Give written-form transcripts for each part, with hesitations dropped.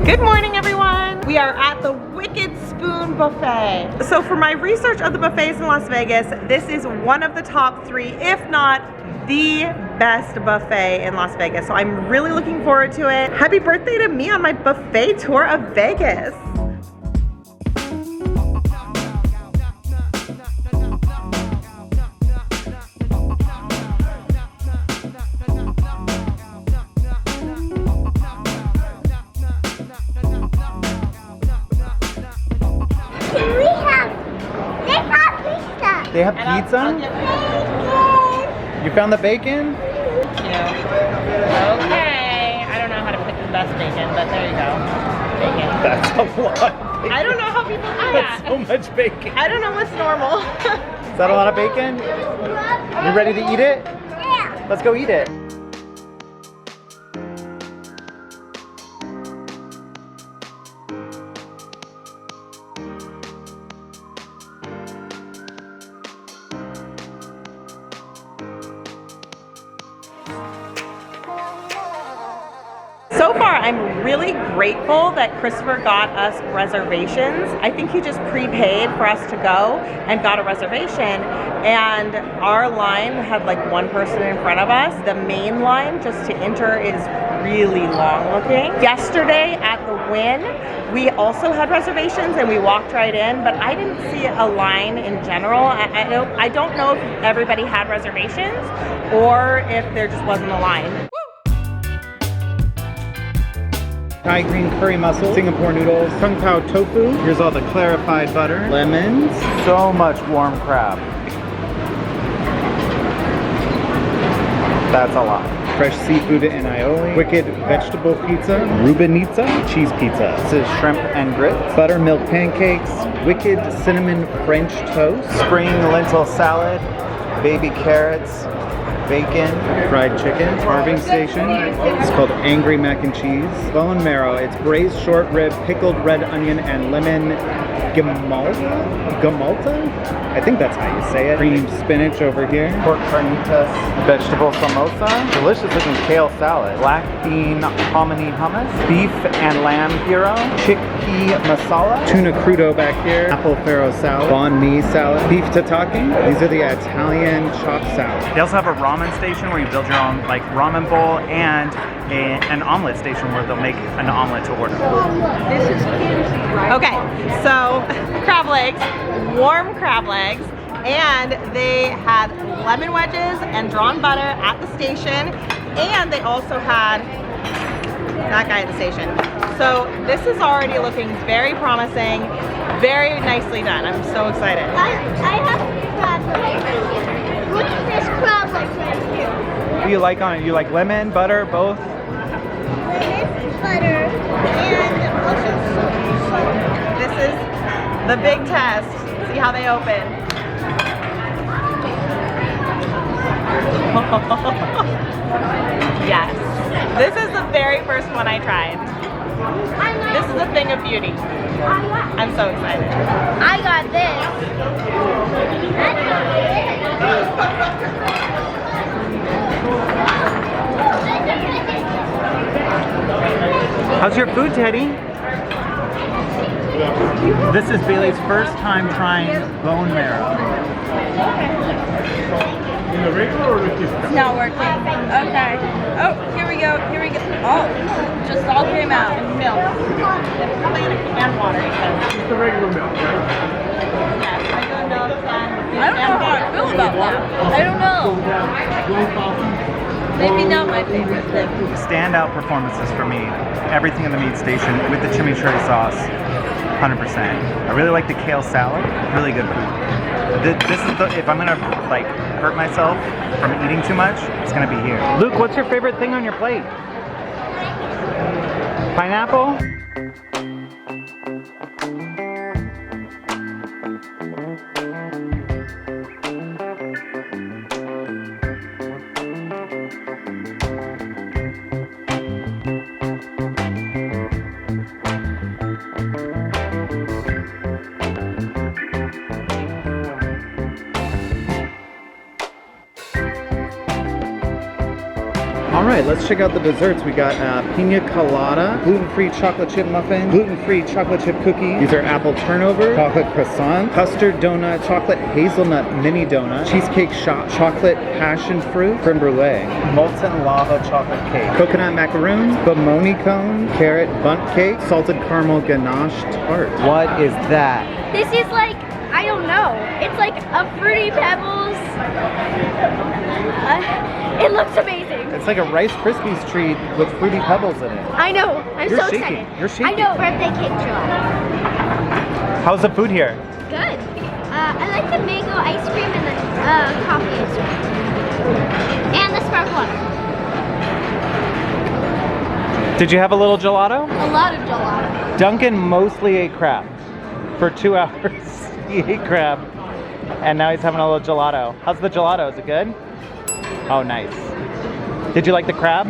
Good morning, everyone. We are at the Wicked Spoon Buffet. So for my research of the buffets in Las Vegas, this is one of the top 3, if not the best buffet in Las Vegas. So I'm really looking forward to it. Happy birthday to me on my buffet tour of Vegas. They have pizza? You found the bacon? Yeah. Okay. I don't know how to pick the best bacon, but there you go. Bacon. That's a lot of bacon. I don't know how people do That's that. so much bacon. I don't know what's normal. Is that a lot of bacon? You ready to eat it? Yeah. Let's go eat it. So far, I'm really grateful that Christopher got us reservations. I think he just prepaid for us to go and got a reservation. And our line had like one person in front of us. The main line just to enter is really long looking. Yesterday at the Wynn, we also had reservations and we walked right in, but I didn't see a line in general. I don't know if everybody had reservations or if there just wasn't a line. Thai green curry mussels, Singapore noodles, kung pao tofu. Here's all the clarified butter, lemons, so much warm crab. That's a lot. Fresh seafood and aioli, wicked vegetable pizza, rubenizza, cheese pizza. This is shrimp and grits, buttermilk pancakes, wicked cinnamon French toast, spring lentil salad, baby carrots, bacon, fried chicken, carving station. It's called Angry Mac and Cheese. Bone marrow. It's braised short rib, pickled red onion, and lemon gamalta? I think that's how you say it. Creamed spinach over here. Pork carnitas, vegetable samosa, delicious looking kale salad, black bean hominy hummus, beef and lamb gyro, chickpea masala, tuna crudo back here, apple farro salad, banh mi salad, beef tataki. These are the Italian chopped salad. They also have a ramen station where you build your own like ramen bowl and an omelet station where they'll make an omelet to order. This is cute, right? Okay, so crab legs, warm crab legs, and they had lemon wedges and drawn butter at the station, and they also had that guy at the station. So this is already looking very promising, very nicely done. I'm so excited. I have crab legs. Look at this crab legs right here. What do you like on it? You like lemon, butter, both? Lemon, butter, and also salt. This is the big test. See how they open. Yes. This is the very first one I tried. This is a thing of beauty. I'm so excited. I got this. How's your food, Teddy? This is Bailey's first time trying bone marrow. It's not working. Okay. Oh, here we go. Here we go. Oh, just all came out. Milk. Probably in a can water. Just the regular milk, right? Yes, regular milk and I don't know how I feel about that. I don't know. Maybe not my favorite thing. Standout performances for me. Everything in the meat station with the chimichurri sauce. 100%. I really like the kale salad. Really good food. This is the, if I'm gonna like hurt myself from eating too much, it's gonna be here. Luke, what's your favorite thing on your plate? Pineapple? right, let's check out the desserts. We got pina colada, gluten-free chocolate chip muffin, gluten-free chocolate chip cookie. These are apple turnover, chocolate croissant, custard donut, chocolate hazelnut mini donut, cheesecake shot, chocolate passion fruit, creme brulee, molten lava chocolate cake, coconut macaroons, bimoni cone, carrot bundt cake, salted caramel ganache tart. What is that? This is like, I don't know. It's like a Fruity Pebbles. It looks amazing. It's like a Rice Krispies treat with Fruity Pebbles in it. I know. I'm You're so shaking. excited. You're shaking. I know. Birthday cake gelato. How's the food here? Good. I like the mango ice cream and the coffee ice cream. And the sparkling water. Did you have a little gelato? A lot of gelato. Duncan mostly ate crab for 2 hours. He ate crab, and now he's having a little gelato. How's the gelato? Is it good? Oh, nice. Did you like the crab?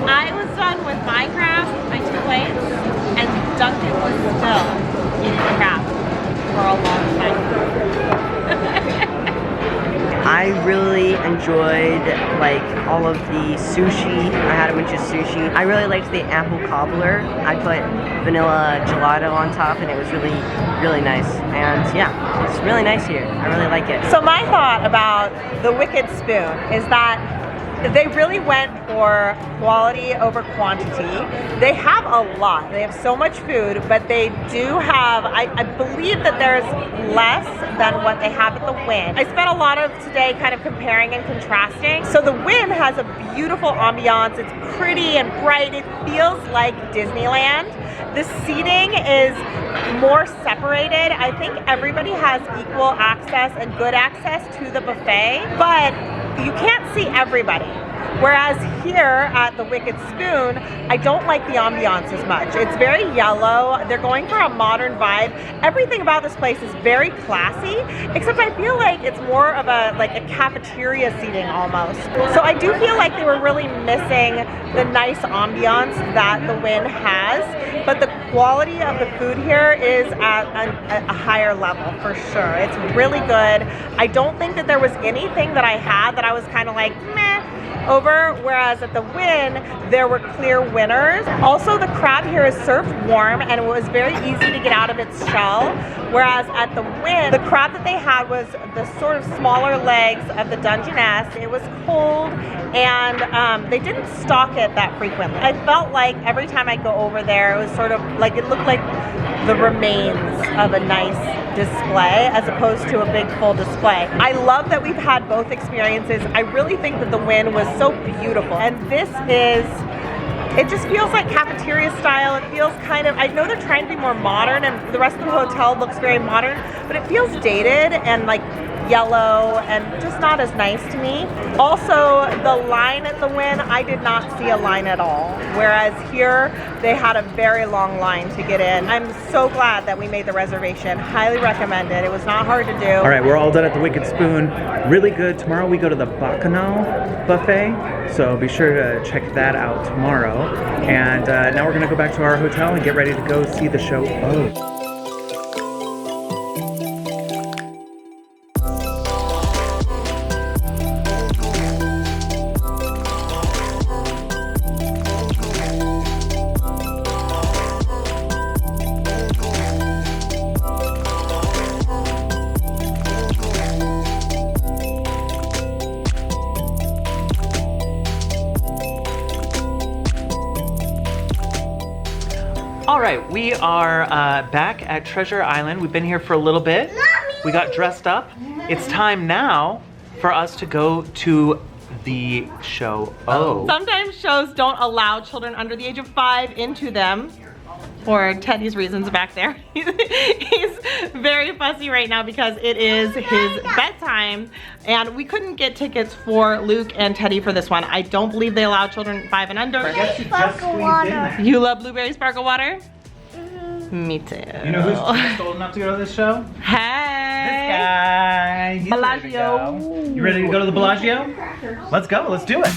I was done with my crab, my 2 plates, and Duncan was still eating the crab for a long time. I really enjoyed like all of the sushi. I had a bunch of sushi. I really liked the apple cobbler. I put vanilla gelato on top and it was really, really nice. And yeah, it's really nice here. I really like it. So my thought about the Wicked Spoon is that they really went for quality over quantity. They have a lot. They have so much food, but they do have, I believe that there's less than what they have at the Wynn. I spent a lot of today kind of comparing and contrasting. So the Wynn has a beautiful ambiance. It's pretty and bright. It feels like Disneyland. The seating is more separated. I think everybody has equal access and good access to the buffet, but you can't see everybody. Whereas here at the Wicked Spoon, I don't like the ambiance as much. It's very yellow. They're going for a modern vibe. Everything about this place is very classy, except I feel like it's more of a cafeteria seating almost. So I do feel like they were really missing the nice ambiance that the Wynn has, but the quality of the food here is at a higher level for sure. It's really good. I don't think that there was anything that I had that I was kind of like, meh, over, whereas at the Wynn, there were clear winners. Also, the crab here is served warm and it was very easy to get out of its shell, whereas at the Wynn, the crab that they had was the sort of smaller legs of the Dungeness. It was cold and they didn't stock it that frequently. I felt like every time I go over there, it was sort of like, it looked like the remains of a nice display as opposed to a big full display. I love that we've had both experiences. I really think that the Wynn was so beautiful, and this is, it just feels like cafeteria style. It feels kind of, I know they're trying to be more modern and the rest of the hotel looks very modern, but it feels dated and like yellow and just not as nice to me. Also, the line at the Wynn, I did not see a line at all, whereas here they had a very long line to get in. I'm so glad that we made the reservation. Highly recommend it. It was not hard to do. All right, we're all done at the Wicked Spoon. Really good. Tomorrow we go to the Bacchanal buffet, so be sure to check that out tomorrow. And now we're gonna go back to our hotel and get ready to go see the show. Oh. All right, we are back at Treasure Island. We've been here for a little bit. We got dressed up. It's time now for us to go to the show. Oh. Sometimes shows don't allow children under the age of 5 into them. For Teddy's reasons back there. He's very fussy right now because it is his bedtime and we couldn't get tickets for Luke and Teddy for this one. I don't believe they allow children 5 and under. Sparkle water. You love blueberry sparkle water? Me too. You know who's old enough to go to this show? Hey! This guy. He's ready to go. You ready to go to the Bellagio? Let's go. Let's do it.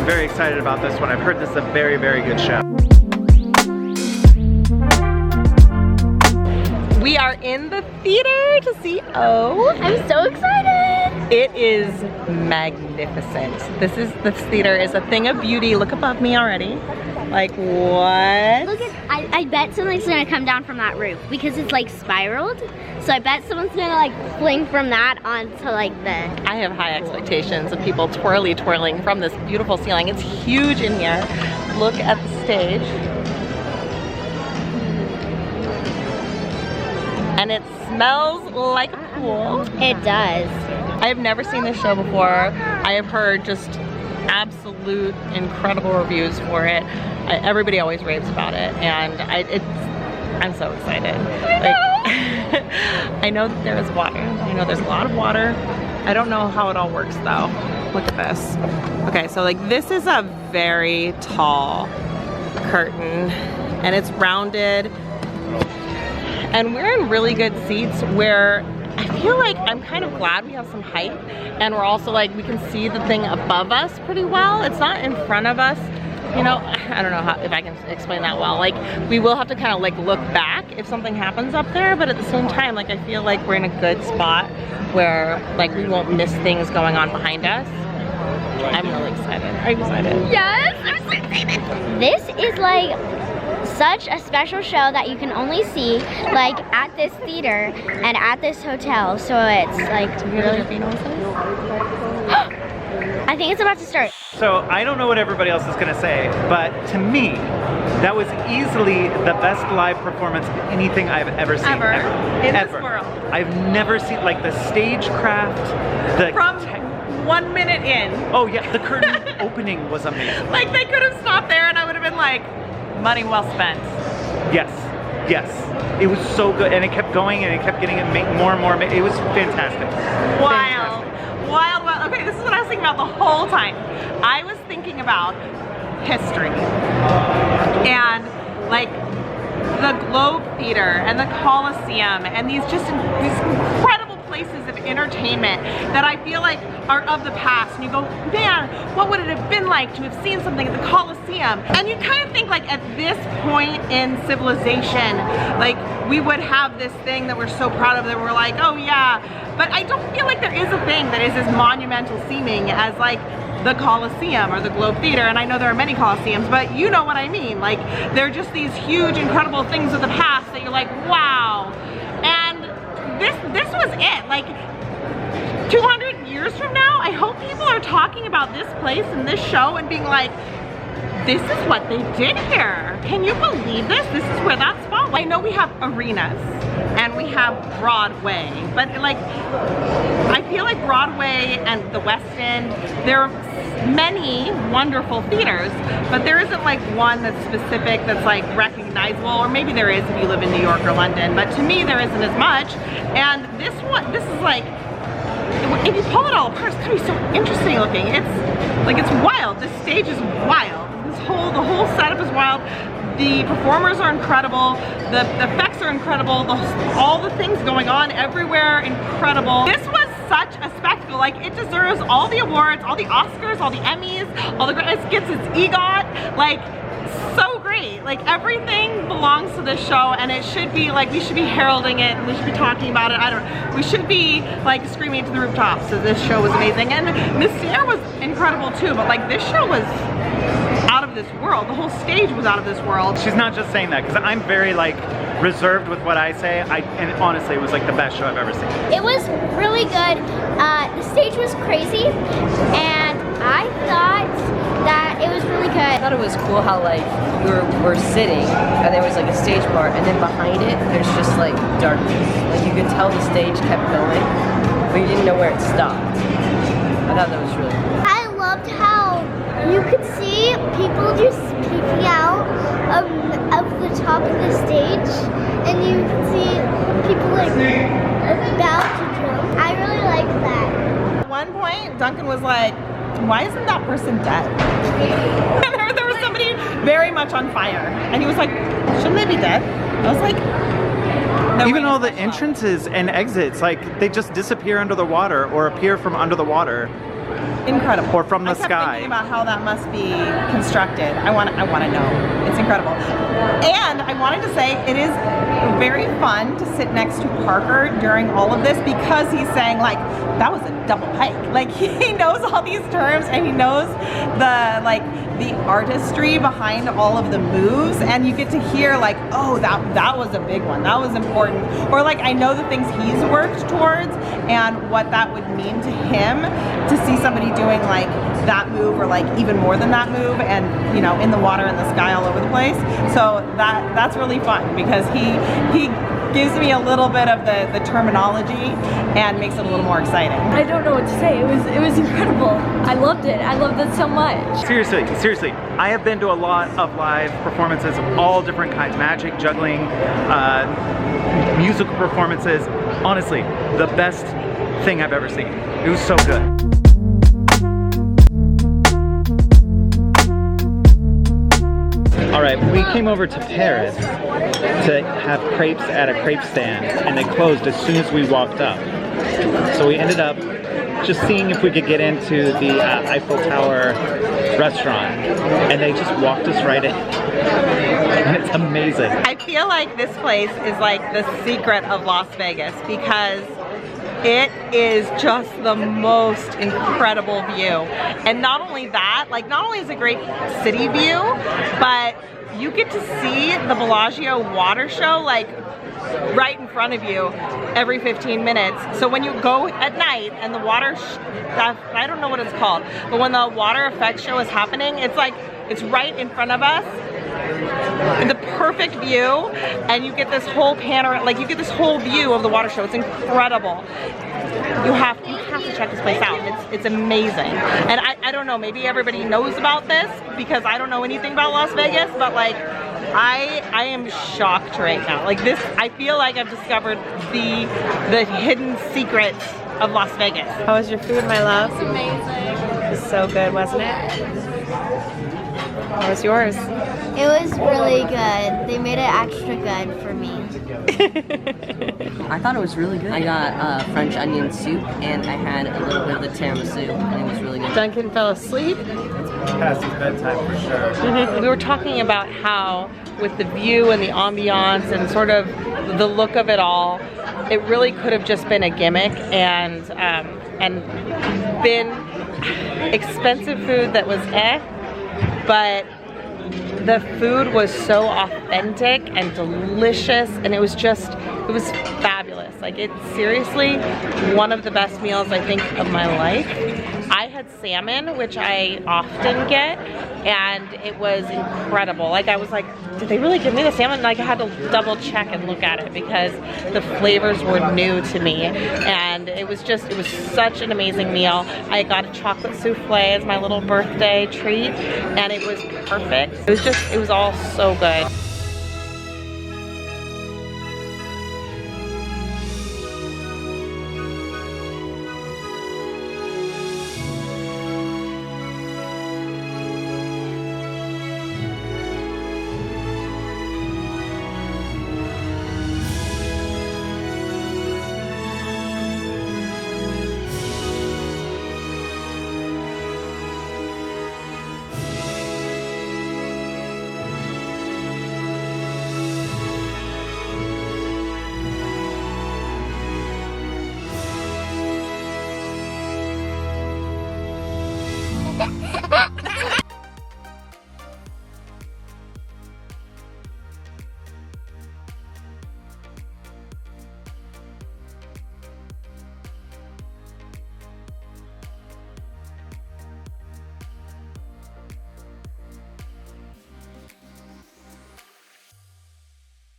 very excited about this one. I've heard this is a very, very good show. We are in the theater to see O. I'm so excited. It is magnificent. This theater is a thing of beauty. Look above me already. Like what? Look at, I bet something's gonna come down from that roof because it's like spiraled. So I bet someone's gonna like fling from that onto like the... I have high expectations of people twirling from this beautiful ceiling. It's huge in here. Look at the stage. And it smells like a pool. It does. I have never seen this show before. I have heard just absolute incredible reviews for it. Everybody always raves about it, and I'm so excited. I know that there is water. I know there's a lot of water. I don't know how it all works though. Look at this. Okay, so like this is a very tall curtain, and it's rounded. And we're in really good seats where I feel like I'm kind of glad we have some height, and we're also like, we can see the thing above us pretty well. It's not in front of us. You know, I don't know if I can explain that well. Like, we will have to kind of like look back if something happens up there, but at the same time, like I feel like we're in a good spot where like we won't miss things going on behind us. I'm really excited. Are you excited? Yes, I'm so excited. This is like such a special show that you can only see like at this theater and at this hotel. So it's like really... I think it's about to start. So I don't know what everybody else is gonna say, but to me, that was easily the best live performance of anything I've ever seen. Ever. In this world. I've never seen, like the stagecraft, the... From 1 minute in. Oh yeah, the curtain opening was amazing. Like they could have stopped there and I would have been like, money well spent. Yes, yes. It was so good, and it kept going, and it kept getting more and more. It was fantastic. Wild. Fantastic. Wild. Okay, this is what I was thinking about the whole time. I was thinking about history and like the Globe Theater and the Coliseum and these incredible places of entertainment that I feel like are of the past, and you go, man, what would it have been like to have seen something at the Coliseum? And you kind of think like at this point in civilization, like we would have this thing that we're so proud of that we're like, oh yeah, but I don't feel like there is a thing that is as monumental seeming as like the Coliseum or the Globe Theater. And I know there are many Coliseums, but you know what I mean. Like they're just these huge, incredible things of the past that you're like, wow. And this was it. Like 200 years from now, I hope people are talking about this place and this show and being like, this is what they did here. Can you believe this? This is where that spot was. I know we have arenas and we have Broadway, but like, I feel like Broadway and the West End, there are many wonderful theaters, but there isn't like one that's specific that's like recognizable, or maybe there is if you live in New York or London, but to me there isn't as much. And this one, this is like, if you pull it all apart, it's gonna be so interesting looking. It's wild. This stage is wild. The whole setup is wild. The performers are incredible. The effects are incredible. All the things going on everywhere, incredible. This was such a spectacle. Like it deserves all the awards, all the Oscars, all the Emmys, all the it gets its EGOT. Like so great. Like everything belongs to this show, and it should be like, we should be heralding it and we should be talking about it. I don't know. We should be like screaming to the rooftops that this show was amazing. And Monsieur was incredible too, but like this show was out of this world. The whole stage was out of this world. She's not just saying that, because I'm very like reserved with what I say. And honestly, it was like the best show I've ever seen. It was really good. The stage was crazy, and I thought that it was really good. I thought it was cool how like we're sitting and there was like a stage part, and then behind it there's just like darkness. Like you could tell the stage kept going, but you didn't know where it stopped. I thought that was really cool. I loved how you could see people just peeking out of the top of the stage, and you could see people like about to jump. I really liked that. At one point, Duncan was like, why isn't that person dead? And there was somebody very much on fire, and he was like, shouldn't they be dead? I was like, even all the entrances and exits, like they just disappear under the water or appear from under the water. incredible. Or from the I kept sky. thinking about how that must be constructed. I want to know. It's incredible. And I wanted to say it is very fun to sit next to Parker during all of this because he's saying like that was a double pike. Like he knows all these terms and he knows the artistry behind all of the moves, and you get to hear like, oh, that was a big one, that was important, or like I know the things he's worked towards and what that would mean to him to see somebody doing like that move or like even more than that move, and you know, in the water and the sky all over the place. So that's really fun because he gives me a little bit of the terminology and makes it a little more exciting. I don't know what to say. It was incredible. I loved it. I loved it so much. Seriously, I have been to a lot of live performances of all different kinds, magic, juggling, musical performances. Honestly, the best thing I've ever seen. It was so good. All right, we came over to Paris to have crepes at a crepe stand, and they closed as soon as we walked up. So we ended up just seeing if we could get into the Eiffel Tower restaurant, and they just walked us right in. And it's amazing. I feel like this place is like the secret of Las Vegas because it is just the most incredible view. And not only that, like not only is it a great city view, but you get to see the Bellagio water show like right in front of you every 15 minutes. So when you go at night and the water, I don't know what it's called, but when the water effects show is happening, it's like, it's right in front of us. The perfect view, and you get this whole panorama, like you get this whole view of the water show. It's incredible. You have to check this place out. It's amazing. And I don't know, maybe everybody knows about this because I don't know anything about Las Vegas, but like I am shocked right now. Like this, I feel like I've discovered the hidden secrets of Las Vegas. How was your food, my love? It's amazing. It was so good, wasn't it? How was yours? It was really good. They made it extra good for me. I thought it was really good. I got French onion soup and I had a little bit of the tiramisu, and it was really good. Duncan fell asleep. Past his bedtime for sure. We were talking about how with the view and the ambiance and sort of the look of it all, it really could have just been a gimmick and been expensive food that was but the food was so authentic and delicious, and it was fabulous. Like it's seriously one of the best meals I think of my life. I had salmon, which I often get, and it was incredible. Like I was like, did they really give me the salmon? Like I had to double check and look at it because the flavors were new to me, and it was such an amazing meal. I got a chocolate souffle as my little birthday treat, and it was perfect. It was all so good.